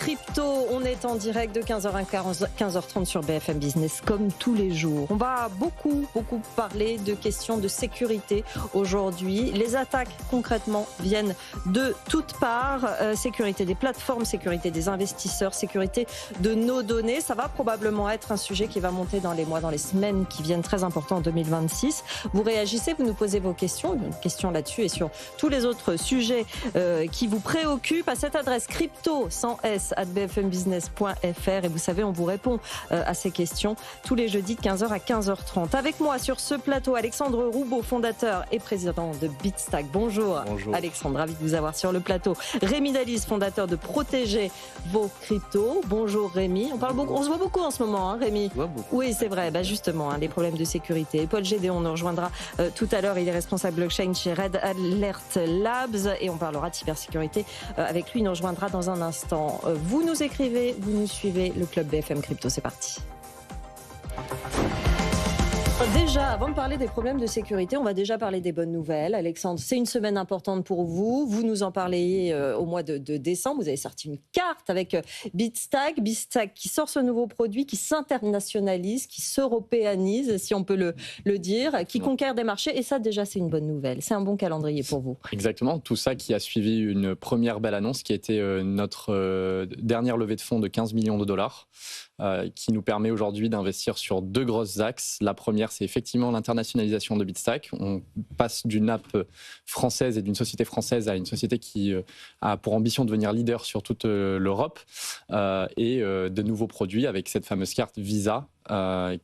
Crypto, on est en direct de 15h à 15h30 sur BFM Business comme tous les jours. On va beaucoup parler de questions de sécurité aujourd'hui. Les attaques concrètement viennent de toutes parts. Sécurité des plateformes, sécurité des investisseurs, sécurité de nos données. Ça va probablement être un sujet qui va monter dans les mois, dans les semaines qui viennent, très important en 2026. Vous réagissez, vous nous posez vos questions. Une question là-dessus et sur tous les autres sujets qui vous préoccupent à cette adresse crypto sans S @bfmbusiness.fr et vous savez, on vous répond à ces questions tous les jeudis de 15h à 15h30. Avec moi sur ce plateau, Alexandre Roubaud, fondateur et président de Bitstack. Bonjour. Bonjour. Alexandre, ravi de vous avoir sur le plateau. Rémi Dalise, fondateur de Protéger vos cryptos. Bonjour Rémi. On se voit beaucoup en ce moment, hein, Rémi. Oui, c'est vrai. Justement, les problèmes de sécurité. Paul Gédéon nous rejoindra tout à l'heure. Il est responsable blockchain chez Red Alert Labs et on parlera de cybersécurité avec lui. Il nous rejoindra dans un instant. Vous nous écrivez, vous nous suivez, le club BFM Crypto, c'est parti. Déjà, avant de parler des problèmes de sécurité, on va déjà parler des bonnes nouvelles. Alexandre, c'est une semaine importante pour vous. Vous nous en parlez au mois de décembre. Vous avez sorti une carte avec Bitstack. Bitstack qui sort ce nouveau produit, qui s'internationalise, qui s'européanise, si on peut le dire, qui conquiert des marchés. Et ça, déjà, c'est une bonne nouvelle. C'est un bon calendrier pour vous. Exactement. Tout ça qui a suivi une première belle annonce qui était notre dernière levée de fonds de 15 millions de dollars. Qui nous permet aujourd'hui d'investir sur deux grosses axes. La première, c'est effectivement l'internationalisation de Bitstack. On passe d'une app française et d'une société française à une société qui a pour ambition de devenir leader sur toute l'Europe et de nouveaux produits avec cette fameuse carte Visa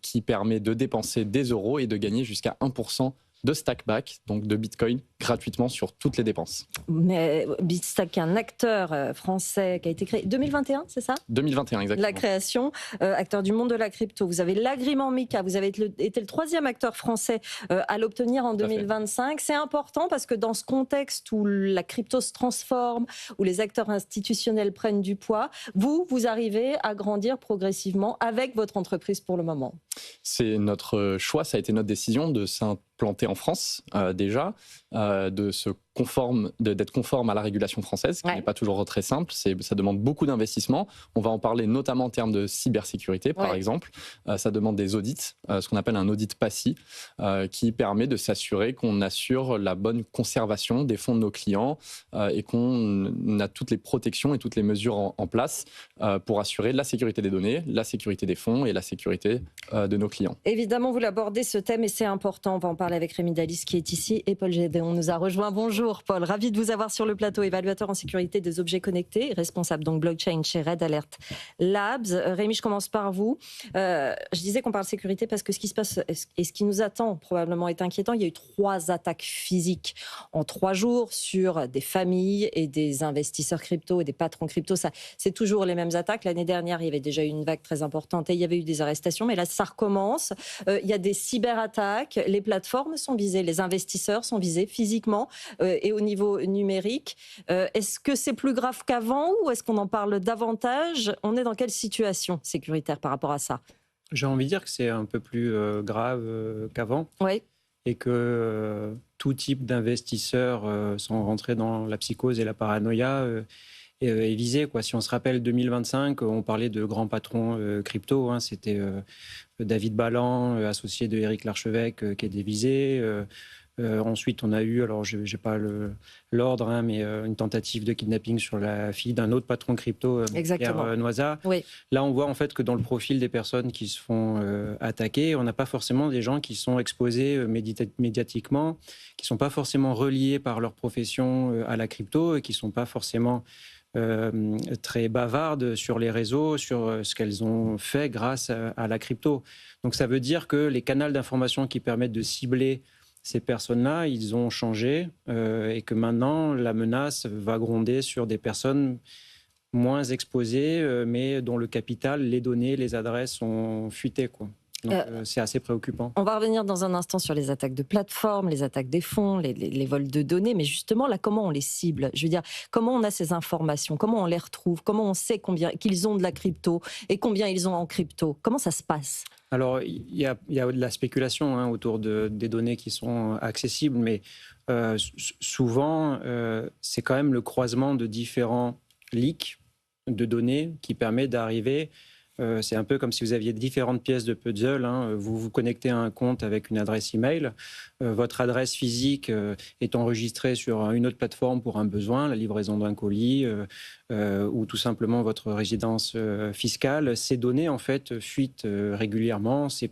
qui permet de dépenser des euros et de gagner jusqu'à 1% de stackback, donc de Bitcoin, gratuitement sur toutes les dépenses. Mais Bitstack est un acteur français qui a été créé 2021, c'est ça ? 2021, exactement. La création, acteur du monde de la crypto. Vous avez l'agrément MiCA, vous avez été le troisième acteur français à l'obtenir en 2025. C'est important parce que dans ce contexte où la crypto se transforme, où les acteurs institutionnels prennent du poids, vous arrivez à grandir progressivement avec votre entreprise pour le moment. C'est notre choix, ça a été notre décision de s'implanter en France déjà, d'être conforme à la régulation française, qui n'est pas toujours très simple. Ça demande beaucoup d'investissement. On va en parler notamment en termes de cybersécurité, par exemple. Ça demande des audits, ce qu'on appelle un audit PASI, qui permet de s'assurer qu'on assure la bonne conservation des fonds de nos clients et qu'on a toutes les protections et toutes les mesures en place pour assurer la sécurité des données, la sécurité des fonds et la sécurité de nos clients. Évidemment, vous l'abordez ce thème et c'est important. On va en parler avec Rémi Dalise qui est ici et Paul Gédéon nous a rejoint. Bonjour Paul, ravi de vous avoir sur le plateau, évaluateur en sécurité des objets connectés, responsable donc blockchain chez Red Alert Labs. Rémi, je commence par vous. Je disais qu'on parle sécurité parce que ce qui se passe et ce qui nous attend probablement est inquiétant. Il y a eu 3 attaques physiques en 3 jours sur des familles et des investisseurs crypto et des patrons crypto. Ça, c'est toujours les mêmes attaques. L'année dernière, il y avait déjà eu une vague très importante et il y avait eu des arrestations, mais là, ça recommence. Il y a des cyberattaques, les plateformes sont visées, les investisseurs sont visés physiquement et au niveau numérique. Est-ce que c'est plus grave qu'avant ou est-ce qu'on en parle davantage ? On est dans quelle situation sécuritaire par rapport à ça ? J'ai envie de dire que c'est un peu plus grave qu'avant. Oui. Et que tout type d'investisseurs, sans rentrer dans la psychose et la paranoïa, est visé, quoi. Si on se rappelle 2025, on parlait de grands patrons crypto. C'était David Ballan, associé de Éric Larchevêque, qui est visé. Ensuite, on a eu, alors je n'ai pas l'ordre, mais une tentative de kidnapping sur la fille d'un autre patron crypto, Pierre Noisa. Oui. Là, on voit en fait que dans le profil des personnes qui se font attaquer, on n'a pas forcément des gens qui sont exposés médiatiquement, qui ne sont pas forcément reliés par leur profession à la crypto et qui ne sont pas forcément très bavardes sur les réseaux, sur ce qu'elles ont fait grâce à la crypto. Donc ça veut dire que les canaux d'information qui permettent de cibler ces personnes-là, ils ont changé et que maintenant, la menace va gronder sur des personnes moins exposées, mais dont le capital, les données, les adresses ont fuité, quoi. Donc, c'est assez préoccupant. On va revenir dans un instant sur les attaques de plateformes, les attaques des fonds, les vols de données. Mais justement, là, comment on les cible ? Je veux dire, comment on a ces informations ? Comment on les retrouve ? Comment on sait qu'ils ont de la crypto et combien ils ont en crypto ? Comment ça se passe ? Alors, il y a de la spéculation autour des données qui sont accessibles, mais souvent, c'est quand même le croisement de différents leaks de données qui permet d'arriver. C'est un peu comme si vous aviez différentes pièces de puzzle. Vous vous connectez à un compte avec une adresse email. Votre adresse physique est enregistrée sur une autre plateforme pour un besoin, la livraison d'un colis ou tout simplement votre résidence fiscale. Ces données, en fait, fuitent régulièrement. C'est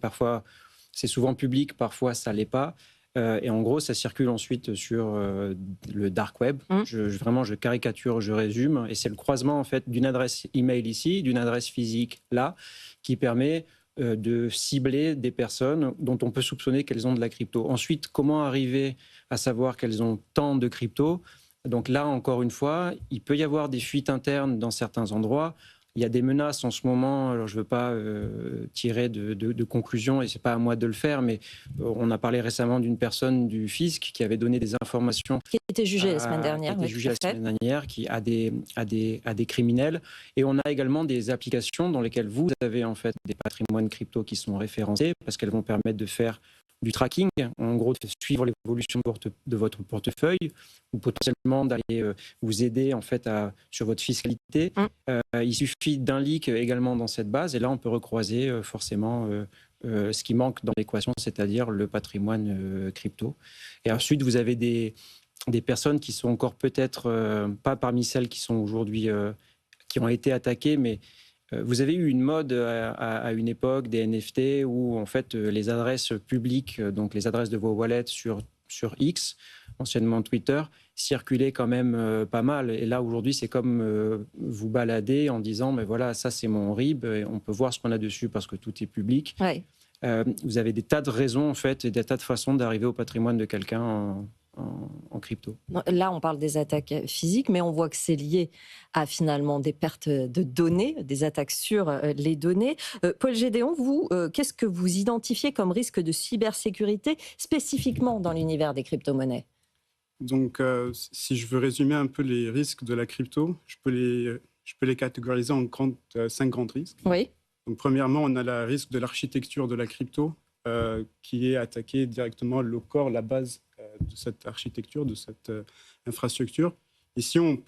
souvent public, parfois ça ne l'est pas. Et en gros, ça circule ensuite sur le dark web. Vraiment, je caricature, je résume. Et c'est le croisement, en fait, d'une adresse email ici, d'une adresse physique là, qui permet de cibler des personnes dont on peut soupçonner qu'elles ont de la crypto. Ensuite, comment arriver à savoir qu'elles ont tant de crypto ? Donc là, encore une fois, il peut y avoir des fuites internes dans certains endroits. Il y a des menaces en ce moment, alors je ne veux pas tirer de conclusions et ce n'est pas à moi de le faire, mais on a parlé récemment d'une personne du fisc qui avait donné des informations. Qui a été jugée la semaine dernière. Qui a été jugée la semaine dernière, qui a des criminels. Et on a également des applications dans lesquelles vous avez en fait des patrimoines crypto qui sont référencés parce qu'elles vont permettre de faire du tracking, en gros de suivre l'évolution de votre portefeuille ou potentiellement d'aller vous aider en fait sur votre fiscalité. Il suffit d'un leak également dans cette base et là on peut recroiser forcément ce qui manque dans l'équation, c'est-à-dire le patrimoine crypto. Et ensuite vous avez des personnes qui sont encore peut-être pas parmi celles qui sont aujourd'hui qui ont été attaquées, mais vous avez eu une mode à une époque des NFT où en fait les adresses publiques, donc les adresses de vos wallets sur X, anciennement Twitter, circulaient quand même pas mal. Et là aujourd'hui c'est comme vous balader en disant mais voilà ça c'est mon RIB, et on peut voir ce qu'on a dessus parce que tout est public. Ouais. Vous avez des tas de raisons en fait et des tas de façons d'arriver au patrimoine de quelqu'un en crypto. Là, on parle des attaques physiques, mais on voit que c'est lié à finalement des pertes de données, des attaques sur les données. Paul Gédéon, vous, qu'est-ce que vous identifiez comme risque de cybersécurité spécifiquement dans l'univers des crypto-monnaies ? Donc, si je veux résumer un peu les risques de la crypto, je peux les catégoriser en 5 grands risques. Oui. Donc, premièrement, on a le risque de l'architecture de la crypto, qui est attaqué directement le corps, la base de cette architecture, de cette infrastructure. Ici, on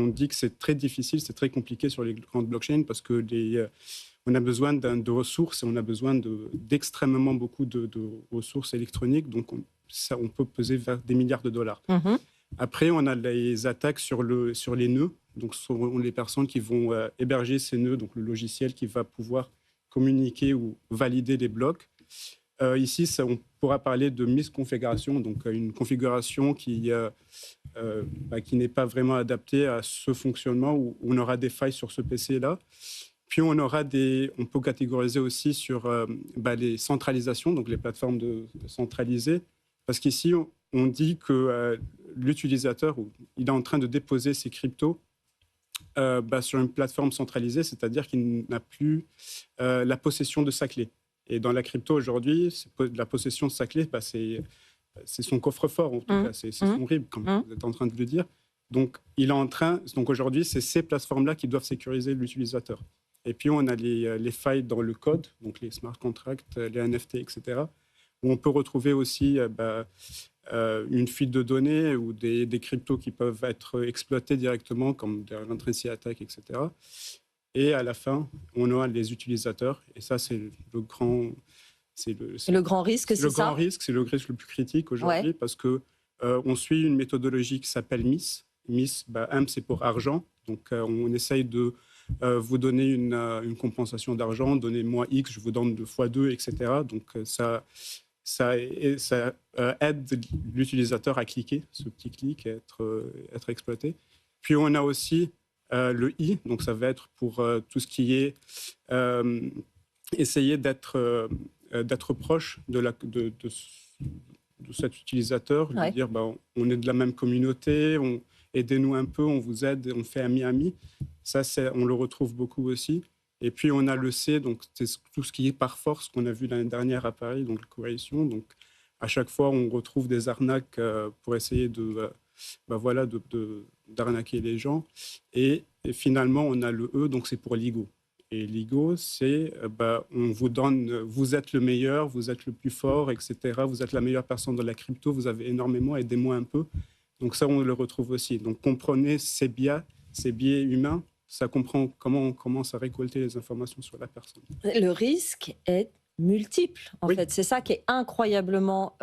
dit que c'est très difficile, c'est très compliqué sur les grandes blockchains parce que on a besoin de ressources et on a besoin d'extrêmement beaucoup de ressources électroniques. Donc, on peut peser vers des milliards de dollars. Après, on a les attaques sur les nœuds. Donc, ce sont les personnes qui vont héberger ces nœuds, donc le logiciel qui va pouvoir communiquer ou valider les blocs. Ici, on pourra parler de misconfiguration, donc une configuration qui n'est pas vraiment adaptée à ce fonctionnement, où on aura des failles sur ce PC-là. Puis on peut catégoriser aussi sur les centralisations, donc les plateformes centralisées, parce qu'ici, on dit que l'utilisateur, il est en train de déposer ses cryptos sur une plateforme centralisée, c'est-à-dire qu'il n'a plus la possession de sa clé. Et dans la crypto aujourd'hui, la possession de sa clé, c'est son coffre-fort, en tout cas, c'est son RIB, comme vous êtes en train de le dire. Donc, aujourd'hui, c'est ces plateformes-là qui doivent sécuriser l'utilisateur. Et puis, on a les failles dans le code, donc les smart contracts, les NFT, etc., où on peut retrouver aussi une fuite de données ou des cryptos qui peuvent être exploités directement, comme des reentry attaques, etc. Et à la fin, on aura les utilisateurs. Et ça, c'est le grand... C'est le grand risque, c'est ça ? Le grand risque, c'est le risque le plus critique aujourd'hui, parce qu'on suit une méthodologie qui s'appelle MIS. MIS, M, c'est pour argent. Donc, on essaye de vous donner une compensation d'argent. Donnez-moi X, je vous donne 2 fois 2, etc. Donc, ça aide l'utilisateur à cliquer, ce petit clic, à être exploité. Puis, on a aussi le I, donc ça va être pour tout ce qui est essayer d'être proche de cet utilisateur, lui dire on est de la même communauté, aidez-nous un peu, on vous aide, on fait ami-ami. Ça, on le retrouve beaucoup aussi. Et puis on a le C, donc c'est tout ce qui est par force qu'on a vu l'année dernière à Paris, donc la coercition. Donc à chaque fois, on retrouve des arnaques pour essayer d'arnaquer les gens. Et finalement, on a le E, donc c'est pour l'IGO. Et l'IGO, c'est on vous donne, vous êtes le meilleur, vous êtes le plus fort, etc. Vous êtes la meilleure personne dans la crypto, vous avez énormément, aidez-moi un peu. Donc ça, on le retrouve aussi. Donc comprenez ces biais humains ça comprend comment on commence à récolter les informations sur la personne. Le risque est multiple, en fait. C'est ça qui est incroyablement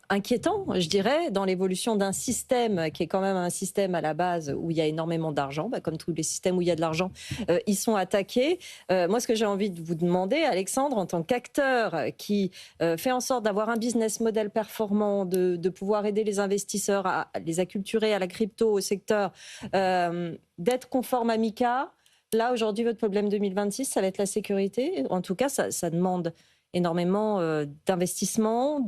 inquiétant, je dirais, dans l'évolution d'un système qui est quand même un système à la base où il y a énormément d'argent, comme tous les systèmes où il y a de l'argent, ils sont attaqués. Moi, ce que j'ai envie de vous demander, Alexandre, en tant qu'acteur qui fait en sorte d'avoir un business model performant, de pouvoir aider les investisseurs à les acculturer à la crypto, au secteur, d'être conforme à MiCA. Là, aujourd'hui, votre problème 2026, ça va être la sécurité. En tout cas, ça demande énormément d'investissement,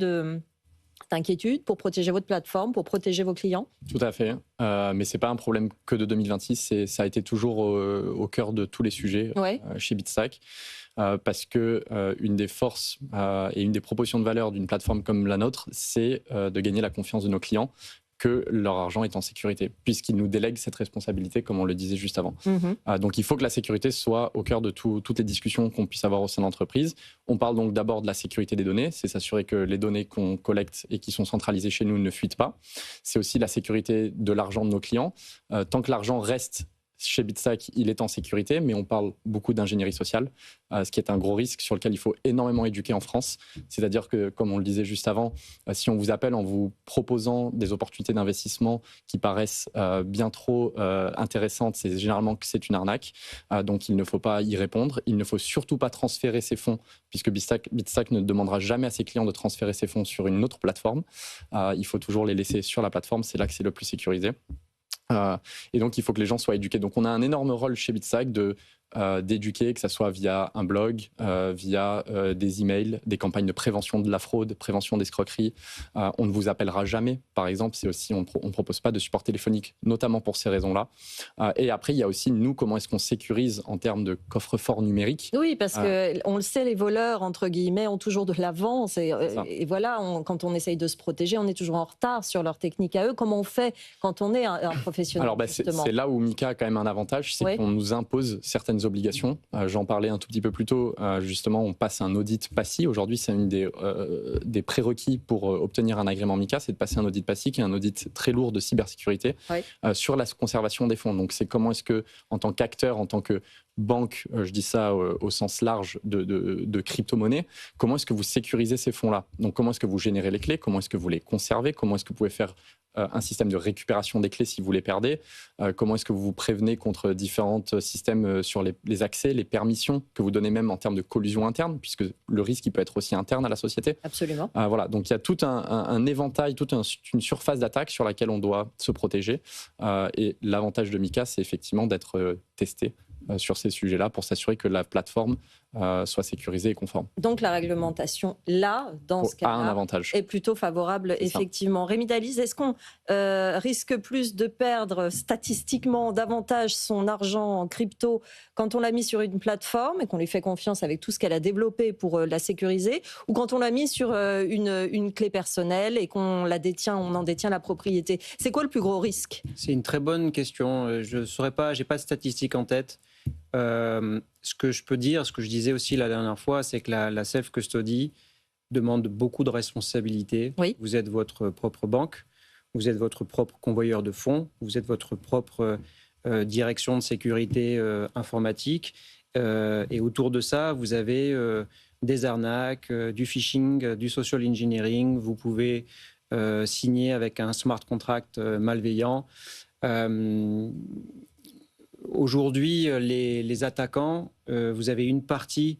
d'inquiétude pour protéger votre plateforme, pour protéger vos clients. Tout à fait. Mais ce n'est pas un problème que de 2026. Ça a été toujours au cœur de tous les sujets chez Bitstack. Parce que une des forces et une des propositions de valeur d'une plateforme comme la nôtre, c'est de gagner la confiance de nos clients, que leur argent est en sécurité, puisqu'ils nous délèguent cette responsabilité, comme on le disait juste avant. Donc il faut que la sécurité soit au cœur de toutes les discussions qu'on puisse avoir au sein de l'entreprise. On parle donc d'abord de la sécurité des données, c'est s'assurer que les données qu'on collecte et qui sont centralisées chez nous ne fuitent pas. C'est aussi la sécurité de l'argent de nos clients. Tant que l'argent reste chez Bitstack, il est en sécurité, mais on parle beaucoup d'ingénierie sociale, ce qui est un gros risque sur lequel il faut énormément éduquer en France. C'est-à-dire que, comme on le disait juste avant, si on vous appelle en vous proposant des opportunités d'investissement qui paraissent bien trop intéressantes, c'est généralement que c'est une arnaque. Donc, il ne faut pas y répondre. Il ne faut surtout pas transférer ses fonds, puisque Bitstack ne demandera jamais à ses clients de transférer ses fonds sur une autre plateforme. Il faut toujours les laisser sur la plateforme. C'est là que c'est le plus sécurisé. Et donc, il faut que les gens soient éduqués. Donc, on a un énorme rôle chez Bitstack d'éduquer, que ce soit via un blog, via des emails, des campagnes de prévention de la fraude, prévention d'escroquerie. On ne vous appellera jamais, par exemple. C'est aussi, on ne propose pas de support téléphonique, notamment pour ces raisons-là. Et après, il y a aussi, nous, comment est-ce qu'on sécurise en termes de coffre-fort numérique. Oui, parce qu'on le sait, les voleurs, entre guillemets, ont toujours de l'avance. Et voilà, quand on essaye de se protéger, on est toujours en retard sur leur technique à eux. Comment on fait quand on est un professionnel? Alors, c'est là où MiCA a quand même un avantage, c'est qu'on nous impose certaines obligations. J'en parlais un tout petit peu plus tôt. Justement, on passe un audit PASI. Aujourd'hui, c'est une des prérequis pour obtenir un agrément MiCA, c'est de passer un audit PASI, qui est un audit très lourd de cybersécurité sur la conservation des fonds. Donc, c'est comment est-ce que, en tant qu'acteur, en tant que banque, je dis ça au sens large de crypto-monnaie, comment est-ce que vous sécurisez ces fonds-là? Donc, comment est-ce que vous générez les clés? Comment est-ce que vous les conservez? Comment est-ce que vous pouvez faire un système de récupération des clés si vous les perdez? Comment est-ce que vous vous prévenez contre différents systèmes sur les accès, les permissions que vous donnez même en termes de collusion interne, puisque le risque il peut être aussi interne à la société. Absolument. Voilà, donc il y a tout un éventail, toute une surface d'attaque sur laquelle on doit se protéger. Et l'avantage de MiCA, c'est effectivement d'être testé sur ces sujets-là pour s'assurer que la plateforme soit sécurisée et conforme. Donc la réglementation, là, dans ce cas-là, un avantage. Est plutôt favorable, effectivement. Rémi Daliz, est-ce qu'on risque plus de perdre statistiquement davantage son argent en crypto quand on l'a mis sur une plateforme et qu'on lui fait confiance avec tout ce qu'elle a développé pour la sécuriser, ou quand on l'a mis sur une clé personnelle et qu'on en détient la propriété? C'est quoi le plus gros risque? C'est une très bonne question. Je ne saurais pas, je n'ai pas de statistiques en tête. Ce que je peux dire, ce que je disais aussi la dernière fois, c'est que la self-custody demande beaucoup de responsabilités. Oui. Vous êtes votre propre banque, vous êtes votre propre convoyeur de fonds, vous êtes votre propre direction de sécurité informatique. Et autour de ça, vous avez des arnaques, du phishing, du social engineering. Vous pouvez signer avec un smart contract malveillant. Aujourd'hui, les attaquants, vous avez une partie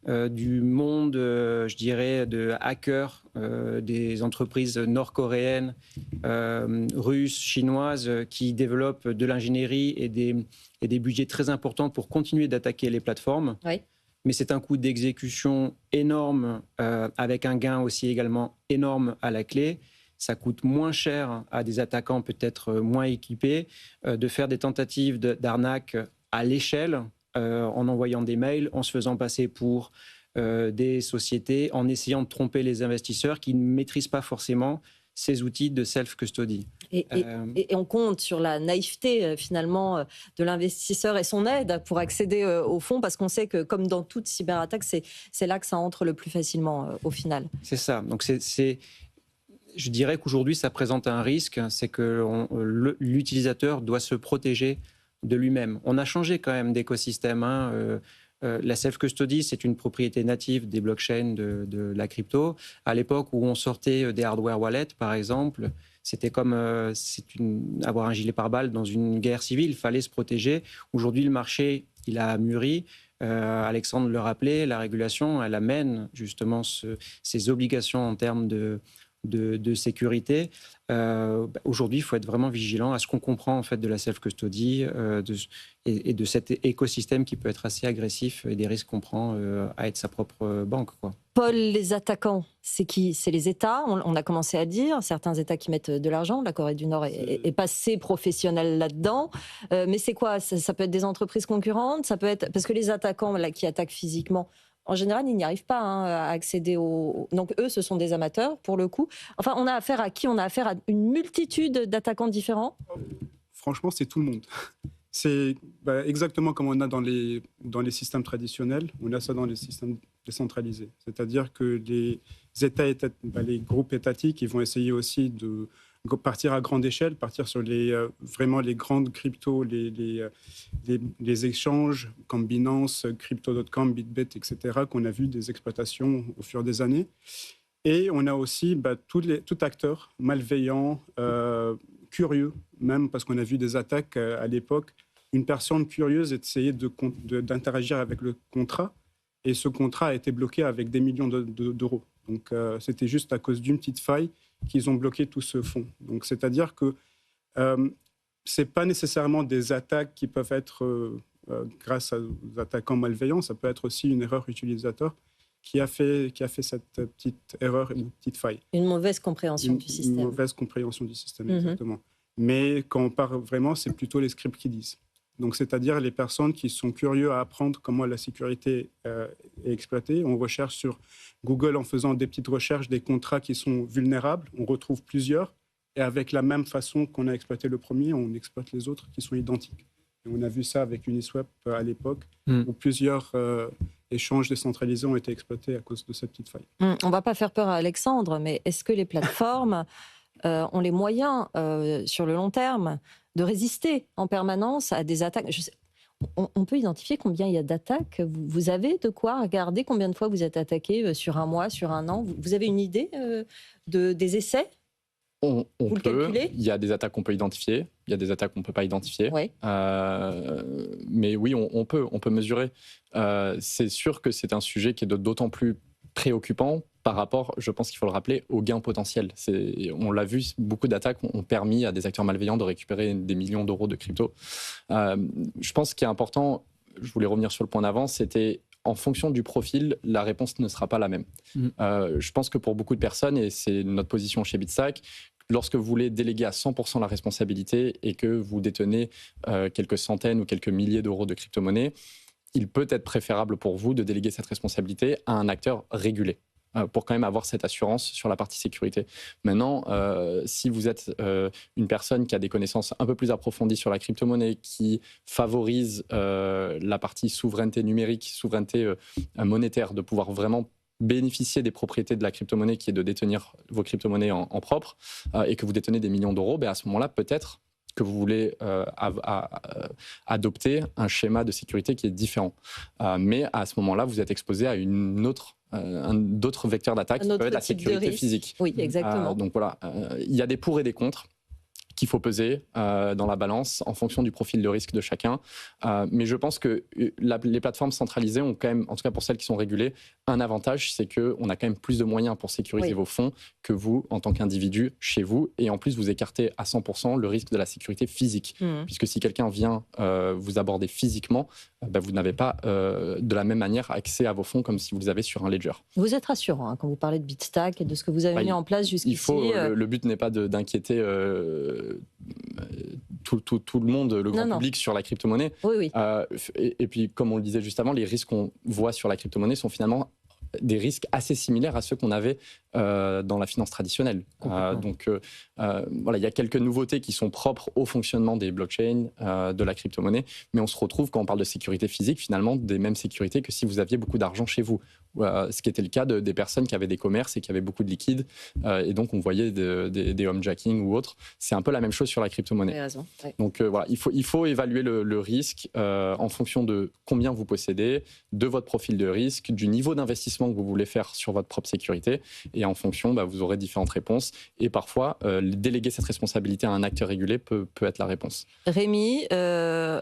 du monde, je dirais, de hackers des entreprises nord-coréennes, russes, chinoises, qui développent de l'ingénierie et des budgets très importants pour continuer d'attaquer les plateformes. Oui. Mais c'est un coût d'exécution énorme, avec un gain aussi également énorme à la clé. Ça coûte moins cher à des attaquants peut-être moins équipés de faire des tentatives d'arnaque à l'échelle, en envoyant des mails, en se faisant passer pour des sociétés, en essayant de tromper les investisseurs qui ne maîtrisent pas forcément ces outils de self-custody. Et on compte sur la naïveté finalement de l'investisseur et son aide pour accéder aux fonds, parce qu'on sait que, comme dans toute cyberattaque, c'est là que ça entre le plus facilement au final. C'est ça. Donc je dirais qu'aujourd'hui, ça présente un risque, c'est que l'utilisateur doit se protéger de lui-même. On a changé quand même d'écosystème. La self-custody, c'est une propriété native des blockchains de la crypto. À l'époque où on sortait des hardware wallets, par exemple, c'était comme avoir un gilet pare-balles dans une guerre civile, il fallait se protéger. Aujourd'hui, le marché, il a mûri. Alexandre le rappelait, la régulation, elle amène justement ces obligations en termes de sécurité. Aujourd'hui, il faut être vraiment vigilant à ce qu'on comprend en fait de la self-custody et de cet écosystème qui peut être assez agressif et des risques qu'on prend à être sa propre banque, quoi. Paul, les attaquants, c'est qui? C'est les États, on a commencé à dire, certains États qui mettent de l'argent, la Corée du Nord est passée professionnelle là-dedans, mais c'est quoi? Ça peut être des entreprises concurrentes, ça peut être... Parce que les attaquants là, qui attaquent physiquement, en général, ils n'y arrivent pas à accéder aux... Donc eux, ce sont des amateurs, pour le coup. Enfin, on a affaire à qui? On a affaire à une multitude d'attaquants différents? Franchement, c'est tout le monde. C'est exactement comme on a dans les systèmes traditionnels, on a ça dans les systèmes décentralisés. C'est-à-dire que les les groupes étatiques, ils vont essayer aussi de partir à grande échelle, partir sur vraiment les grandes cryptos, les échanges comme Binance, Crypto.com, Bitbet, etc., qu'on a vu des exploitations au fur des années. Et on a aussi tout acteur malveillant, curieux, même parce qu'on a vu des attaques à l'époque. Une personne curieuse essayait d'interagir avec le contrat et ce contrat a été bloqué avec des millions d'euros. Donc c'était juste à cause d'une petite faille qu'ils ont bloqué tout ce fonds. Donc c'est-à-dire que ce n'est pas nécessairement des attaques qui peuvent être grâce aux attaquants malveillants, ça peut être aussi une erreur utilisateur qui a fait cette petite erreur, une petite faille. Une mauvaise compréhension du système. Une mauvaise compréhension du système, exactement. Mais quand on parle vraiment, c'est plutôt les scripts qui disent. Donc, c'est-à-dire les personnes qui sont curieux à apprendre comment la sécurité est exploitée. On recherche sur Google en faisant des petites recherches, des contrats qui sont vulnérables. On retrouve plusieurs. Et avec la même façon qu'on a exploité le premier, on exploite les autres qui sont identiques. Et on a vu ça avec Uniswap à l'époque, où plusieurs échanges décentralisés ont été exploités à cause de cette petite faille. On ne va pas faire peur à Alexandre, mais est-ce que les plateformes ont les moyens, sur le long terme, de résister en permanence à des attaques? On peut identifier combien il y a d'attaques? Vous avez de quoi regarder combien de fois vous êtes attaqué sur un mois, sur un an? Vous avez une idée des essais? On Vous peut. le calculez? Il y a des attaques qu'on peut identifier, il y a des attaques qu'on ne peut pas identifier. Oui. Mais oui, on peut mesurer. C'est sûr que c'est un sujet qui est d'autant plus préoccupant par rapport, je pense qu'il faut le rappeler, au gain potentiel. On l'a vu, beaucoup d'attaques ont permis à des acteurs malveillants de récupérer des millions d'euros de crypto. Je pense qu'il est important, je voulais revenir sur le point d'avant, c'était en fonction du profil, la réponse ne sera pas la même. Je pense que pour beaucoup de personnes, et c'est notre position chez Bitstack, lorsque vous voulez déléguer à 100% la responsabilité et que vous détenez quelques centaines ou quelques milliers d'euros de crypto-monnaies, il peut être préférable pour vous de déléguer cette responsabilité à un acteur régulé pour quand même avoir cette assurance sur la partie sécurité. Maintenant, si vous êtes une personne qui a des connaissances un peu plus approfondies sur la crypto-monnaie, qui favorise la partie souveraineté numérique, souveraineté monétaire, de pouvoir vraiment bénéficier des propriétés de la crypto-monnaie qui est de détenir vos crypto-monnaies en propre et que vous détenez des millions d'euros, à ce moment-là, peut-être que vous voulez adopter un schéma de sécurité qui est différent. Mais à ce moment-là, vous êtes exposé à d'autres vecteurs d'attaque qui peuvent être la sécurité physique. Oui, exactement. Donc voilà, il y a des pour et des contre qu'il faut peser dans la balance en fonction du profil de risque de chacun. Mais je pense que les plateformes centralisées ont quand même, en tout cas pour celles qui sont régulées, un avantage, c'est qu'on a quand même plus de moyens pour sécuriser vos fonds que vous, en tant qu'individu, chez vous. Et en plus, vous écartez à 100% le risque de la sécurité physique. Puisque si quelqu'un vient vous aborder physiquement, vous n'avez pas de la même manière accès à vos fonds comme si vous les avez sur un ledger. Vous êtes rassurant quand vous parlez de Bitstack et de ce que vous avez mis en place jusqu'ici. Le but n'est pas d'inquiéter tout le monde, le grand public sur la crypto-monnaie. Oui. Et puis, comme on le disait juste avant, les risques qu'on voit sur la crypto-monnaie sont finalement des risques assez similaires à ceux qu'on avait dans la finance traditionnelle. Donc, il y a quelques nouveautés qui sont propres au fonctionnement des blockchains, de la crypto-monnaie, mais on se retrouve, quand on parle de sécurité physique, finalement, des mêmes sécurités que si vous aviez beaucoup d'argent chez vous. ce qui était le cas des personnes qui avaient des commerces et qui avaient beaucoup de liquide. Et donc, on voyait des homejacking ou autres. C'est un peu la même chose sur la crypto-monnaie. Vous avez raison. Ouais. Donc, voilà, il faut évaluer le risque en fonction de combien vous possédez, de votre profil de risque, du niveau d'investissement que vous voulez faire sur votre propre sécurité. Et en fonction, vous aurez différentes réponses. Et parfois, déléguer cette responsabilité à un acteur régulé peut être la réponse. Rémi, il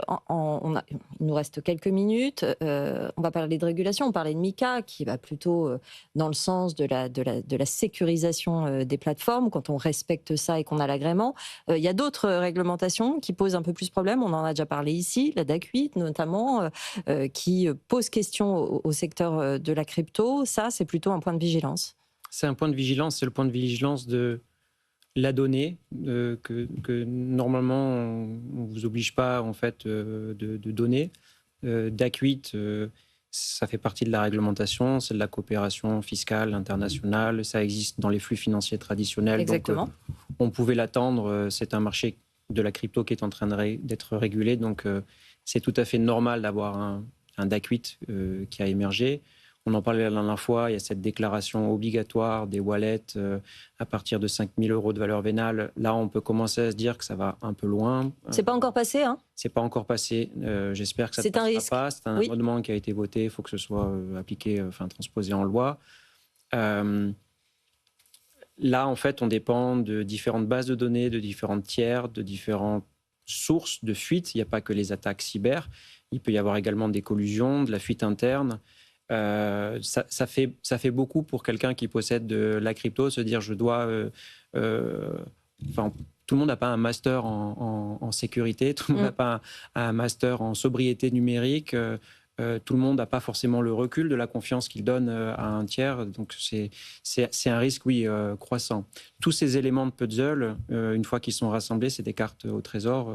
nous reste quelques minutes. On va parler de régulation. On parlait de MiCA, qui va plutôt dans le sens de la sécurisation des plateformes, quand on respecte ça et qu'on a l'agrément. Il y a d'autres réglementations qui posent un peu plus problème. On en a déjà parlé ici, la DAC 8 notamment, qui pose question au secteur de la crypto. Ça, c'est plutôt un point de vigilance. C'est un point de vigilance, c'est le point de vigilance de la donnée que normalement on ne vous oblige pas en fait de donner. DAC 8, ça fait partie de la réglementation, c'est de la coopération fiscale internationale, ça existe dans les flux financiers traditionnels. Exactement. Donc on pouvait l'attendre, c'est un marché de la crypto qui est en train d'être régulé, donc c'est tout à fait normal d'avoir un DAC 8 qui a émergé. On en parlait la dernière fois, il y a cette déclaration obligatoire des wallets à partir de 5 000 € de valeur vénale. Là, on peut commencer à se dire que ça va un peu loin. C'est pas encore passé, hein ? C'est pas encore passé. J'espère que ça ne C'est un passera risque. pas. C'est un amendement qui a été voté. Il faut que ce soit appliqué, transposé en loi. Là, en fait, on dépend de différentes bases de données, de différents tiers, de différentes sources de fuite. Il n'y a pas que les attaques cyber. Il peut y avoir également des collusions, de la fuite interne. Ça fait beaucoup pour quelqu'un qui possède de la crypto, se dire je dois... tout le monde n'a pas un master en sécurité, tout le monde n'a pas un master en sobriété numérique, tout le monde n'a pas forcément le recul de la confiance qu'il donne à un tiers, donc c'est un risque, oui, croissant. Tous ces éléments de puzzle, une fois qu'ils sont rassemblés, c'est des cartes au trésor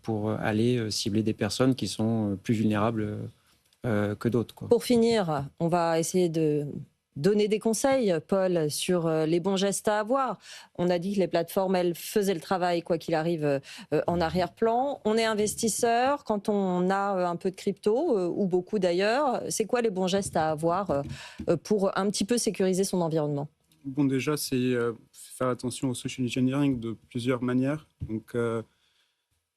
pour aller cibler des personnes qui sont plus vulnérables que d'autres, quoi. Pour finir, on va essayer de donner des conseils, Paul, sur les bons gestes à avoir. On a dit que les plateformes, elles faisaient le travail, quoi qu'il arrive, en arrière-plan. On est investisseur, quand on a un peu de crypto, ou beaucoup d'ailleurs, c'est quoi les bons gestes à avoir pour un petit peu sécuriser son environnement ? Bon, déjà, c'est faire attention au social engineering de plusieurs manières. Donc,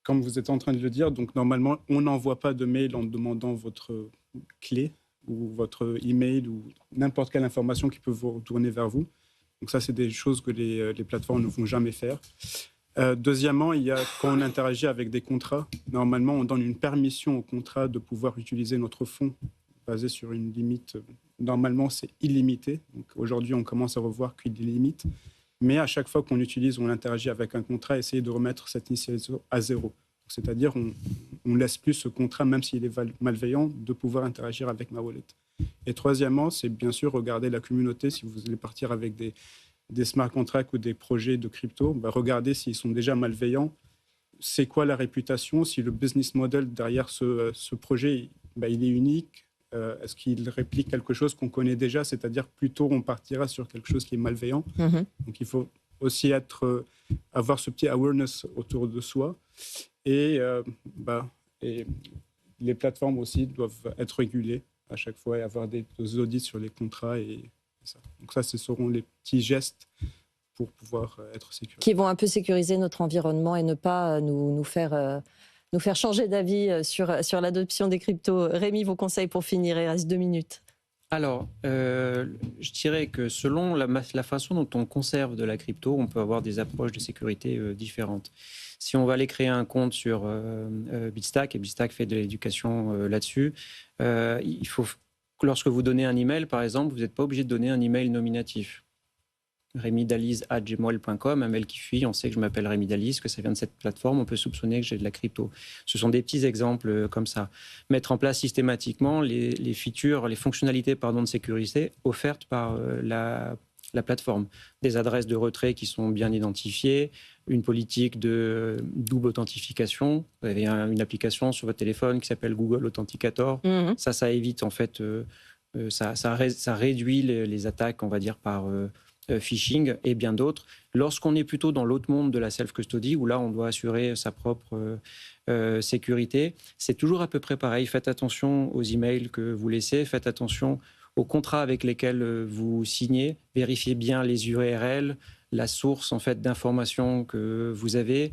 comme vous êtes en train de le dire, donc normalement, on n'envoie pas de mail en demandant votre clé ou votre email ou n'importe quelle information qui peut vous retourner vers vous. Donc ça, c'est des choses que les plateformes ne vont jamais faire. Deuxièmement, quand on interagit avec des contrats, normalement, on donne une permission au contrat de pouvoir utiliser notre fonds basé sur une limite. Normalement, c'est illimité. Donc aujourd'hui, on commence à revoir qu'il y a des limites. Mais à chaque fois qu'on utilise, on interagit avec un contrat, essayer de remettre cette initialisation à zéro. C'est-à-dire, on ne laisse plus ce contrat, même s'il est malveillant, de pouvoir interagir avec ma wallet. Et troisièmement, c'est bien sûr regarder la communauté. Si vous allez partir avec des smart contracts ou des projets de crypto, regardez s'ils sont déjà malveillants. C'est quoi la réputation? Si le business model derrière ce projet, il est unique. Est-ce qu'il réplique quelque chose qu'on connaît déjà? C'est-à-dire, plutôt on partira sur quelque chose qui est malveillant. Donc, il faut aussi avoir ce petit awareness autour de soi. Et les plateformes aussi doivent être régulées à chaque fois et avoir des audits sur les contrats. Et ça. Donc ça, ce seront les petits gestes pour pouvoir être sécurisés. Qui vont un peu sécuriser notre environnement et ne pas nous faire changer d'avis sur l'adoption des cryptos. Rémi, vos conseils pour finir, il reste 2 minutes. Alors, je dirais que selon la façon dont on conserve de la crypto, on peut avoir des approches de sécurité différentes. Si on va aller créer un compte sur Bitstack, et Bitstack fait de l'éducation là-dessus, il faut, lorsque vous donnez un email, par exemple, vous n'êtes pas obligé de donner un email nominatif. remidalize@gmail.com, un mail qui fuit, on sait que je m'appelle Rémi Dalize, que ça vient de cette plateforme, on peut soupçonner que j'ai de la crypto. Ce sont des petits exemples comme ça. Mettre en place systématiquement les features, les fonctionnalités de sécurité offertes par la plateforme. Des adresses de retrait qui sont bien identifiées, une politique de double authentification. Vous avez une application sur votre téléphone qui s'appelle Google Authenticator. Ça évite en fait, ça réduit les attaques, on va dire, par phishing et bien d'autres. Lorsqu'on est plutôt dans l'autre monde de la self-custody, où là, on doit assurer sa propre sécurité, c'est toujours à peu près pareil. Faites attention aux emails que vous laissez, faites attention aux contrats avec lesquels vous signez. Vérifiez bien les URL, la source en fait d'informations que vous avez.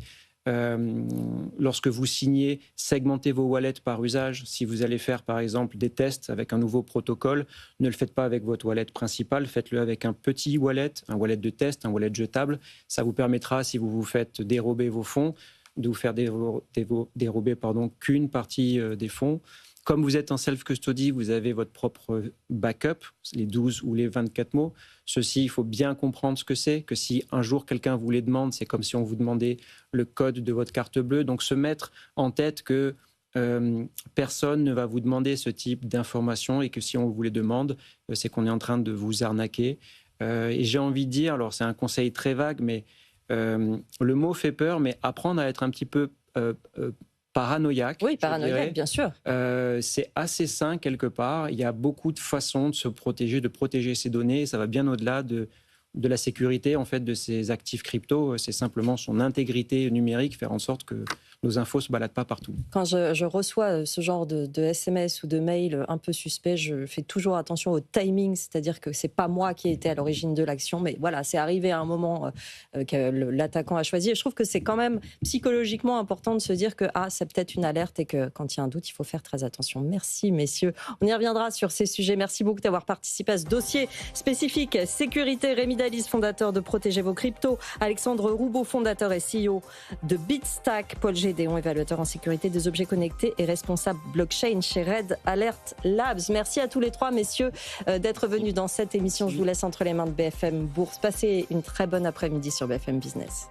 Lorsque vous signez, segmentez vos wallets par usage. Si vous allez faire par exemple des tests avec un nouveau protocole, ne le faites pas avec votre wallet principal, faites-le avec un petit wallet, un wallet de test, un wallet jetable. Ça vous permettra, si vous vous faites dérober vos fonds, de vous faire dérober qu'une partie des fonds. Comme vous êtes en self-custody, vous avez votre propre backup, les 12 ou les 24 mots. Ceci, il faut bien comprendre ce que c'est, que si un jour quelqu'un vous les demande, c'est comme si on vous demandait le code de votre carte bleue. Donc se mettre en tête que personne ne va vous demander ce type d'informations et que si on vous les demande, c'est qu'on est en train de vous arnaquer. Et j'ai envie de dire, alors c'est un conseil très vague, mais le mot fait peur, mais apprendre à être un petit peu paranoïaque. Oui, paranoïaque, bien sûr. C'est assez sain quelque part. Il y a beaucoup de façons de se protéger, de protéger ses données. Et ça va bien au-delà de la sécurité en fait de ces actifs crypto. C'est simplement son intégrité numérique, faire en sorte que nos infos se baladent pas partout. Quand je reçois ce genre de SMS ou de mail un peu suspect, je fais toujours attention au timing, c'est-à-dire que c'est pas moi qui ai été à l'origine de l'action, mais voilà, c'est arrivé à un moment que l'attaquant a choisi. Et je trouve que c'est quand même psychologiquement important de se dire que c'est peut-être une alerte et que quand il y a un doute, il faut faire très attention. Merci messieurs. On y reviendra sur ces sujets. Merci beaucoup d'avoir participé à ce dossier spécifique sécurité. Rémi Dalice, fondateur de Protégez vos cryptos. Alexandre Roubaud, fondateur et CEO de Bitstack. Paul Gédéon, évaluateur en sécurité des objets connectés et responsable blockchain chez Red Alert Labs. Merci à tous les trois, messieurs, d'être venus dans cette émission. Je vous laisse entre les mains de BFM Bourse. Passez une très bonne après-midi sur BFM Business.